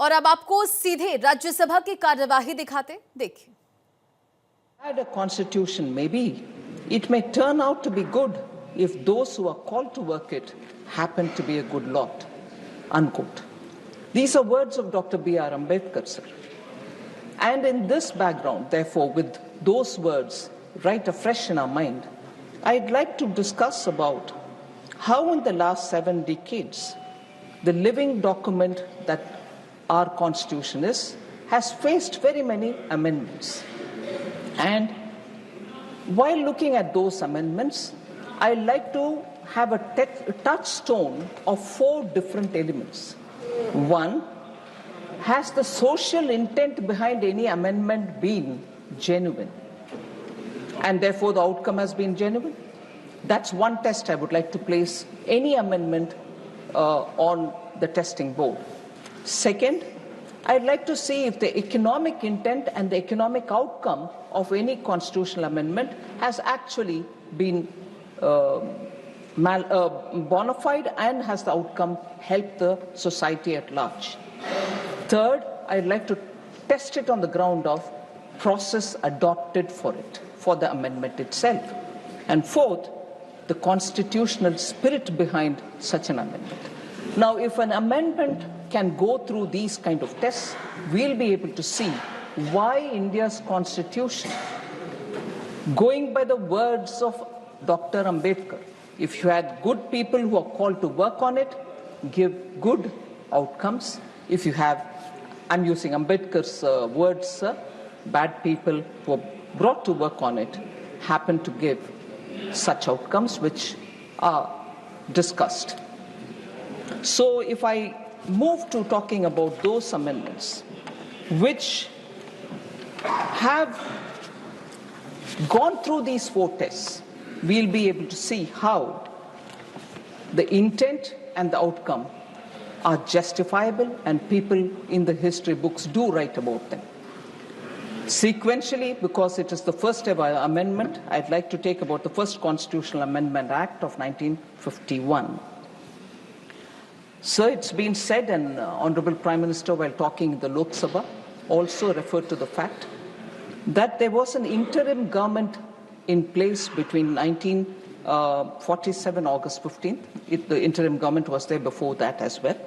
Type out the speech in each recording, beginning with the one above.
और अब आपको सीधे राज्यसभा की कार्यवाही दिखाते, देखिए। Had a constitution, maybe it may turn out to be good if those who are called to work it happen to be a good lot. Unquote. These are words of Dr. B.R. Ambedkar, sir. And in this background, therefore, with those words right afresh in our mind, I'd like to discuss about how in the last 7 decades, the living document that our Constitution is has faced very many amendments. And while looking at those amendments, I'd like to have a touchstone of 4 different elements. One, has the social intent behind any amendment been genuine? And therefore the outcome has been genuine? That's one test I would like to place any amendment on the testing board. Second, I'd like to see if the economic intent and the economic outcome of any constitutional amendment has actually been bona fide and has the outcome helped the society at large. Third, I'd like to test it on the ground of process adopted for it, for the amendment itself. And fourth, the constitutional spirit behind such an amendment. Now, if an amendment can go through these kind of tests, we'll be able to see why India's constitution, going by the words of Dr. Ambedkar, if you had good people who are called to work on it, give good outcomes. If you have, I'm using Ambedkar's words, bad people who are brought to work on it happen to give such outcomes which are discussed. So if I move to talking about those amendments which have gone through these 4 tests, we'll be able to see how the intent and the outcome are justifiable and people in the history books do write about them. Sequentially, because it is the first ever amendment, I'd like to take about the first Constitutional Amendment Act of 1951. So it's been said, and Honorable Prime Minister, while talking in the Lok Sabha, also referred to the fact that there was an interim government in place between 1947, August 15th. The interim government was there before that as well.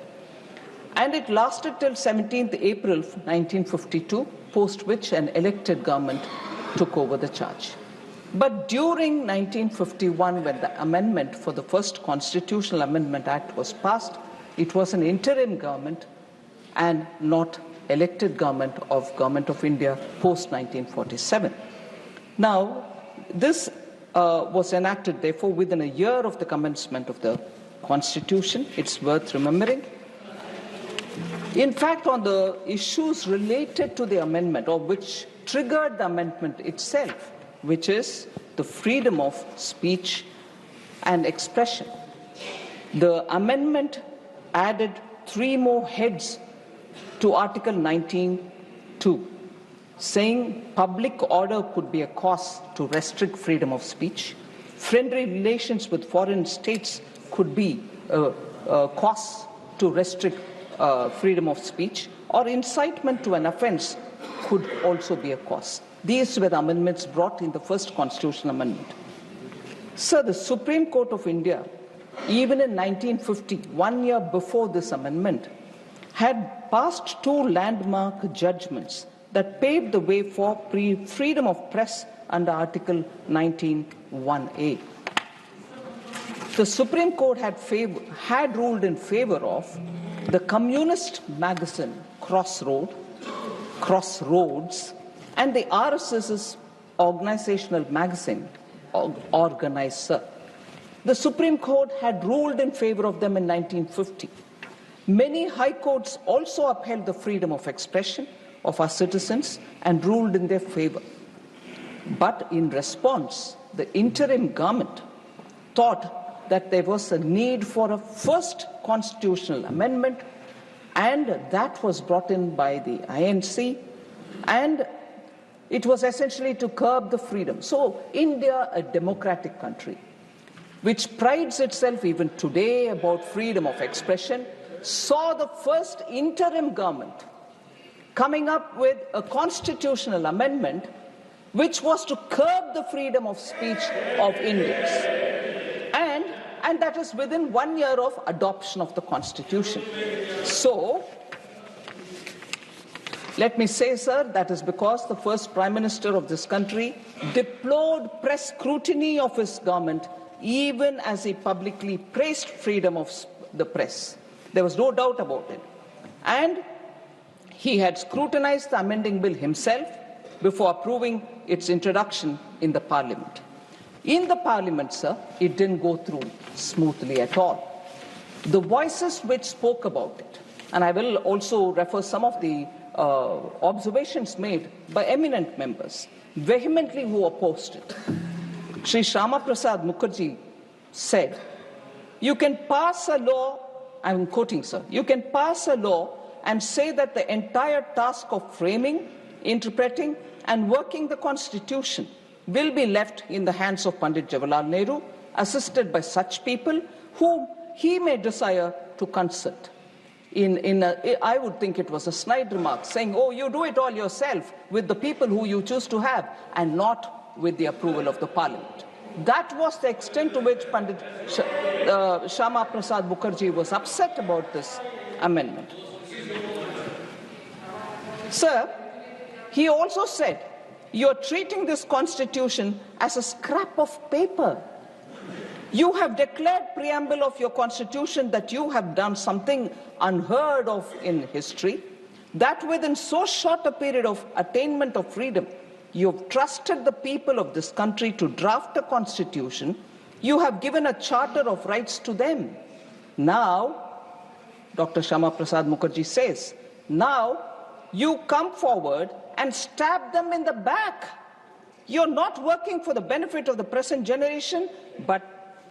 And it lasted till 17th April 1952, post which an elected government took over the charge. But during 1951, when the amendment for the first Constitutional Amendment Act was passed, it was an interim government and not elected government of India post 1947. Now, this was enacted, therefore, within a year of the commencement of the Constitution. It's worth remembering. In fact, on the issues related to the amendment, or which triggered the amendment itself, which is the freedom of speech and expression, the amendment added 3 more heads to Article 19(2), saying public order could be a cause to restrict freedom of speech, friendly relations with foreign states could be a cause to restrict freedom of speech, or incitement to an offense could also be a cause. These were the amendments brought in the first Constitutional Amendment. Sir, the Supreme Court of India, even in 1950, 1 year before this amendment, had passed 2 landmark judgments that paved the way for freedom of press under Article 19(1)(a). The Supreme Court had ruled in favor of the communist magazine Crossroads, and the RSS's organizational magazine Organizer. The Supreme Court had ruled in favor of them in 1950. Many high courts also upheld the freedom of expression of our citizens and ruled in their favor. But in response, the interim government thought that there was a need for a first constitutional amendment, and that was brought in by the INC, and it was essentially to curb the freedom. So India, a democratic country, which prides itself even today about freedom of expression, saw the first interim government coming up with a constitutional amendment which was to curb the freedom of speech of Indians. And that is within 1 year of adoption of the Constitution. So, let me say, sir, that is because the first Prime Minister of this country deplored press scrutiny of his government, even as he publicly praised freedom of the press. There was no doubt about it. And he had scrutinized the amending bill himself before approving its introduction in the Parliament. In the Parliament, sir, it didn't go through smoothly at all. The voices which spoke about it, and I will also refer some of the observations made by eminent members, vehemently who opposed it. Sri Shyama Prasad Mukherjee said, you can pass a law, I'm quoting, sir, you can pass a law and say that the entire task of framing, interpreting, and working the Constitution will be left in the hands of Pandit Jawaharlal Nehru, assisted by such people whom he may desire to consult. I would think it was a snide remark, saying, oh, you do it all yourself with the people who you choose to have, and not with the approval of the Parliament. That was the extent to which Pandit Shyama Prasad Mukherjee was upset about this amendment. Sir, he also said, you're treating this Constitution as a scrap of paper. You have declared preamble of your Constitution that you have done something unheard of in history, that within so short a period of attainment of freedom, you have trusted the people of this country to draft a Constitution. You have given a charter of rights to them. Now, Dr. Shyama Prasad Mukherjee says, now you come forward and stab them in the back. You're not working for the benefit of the present generation, but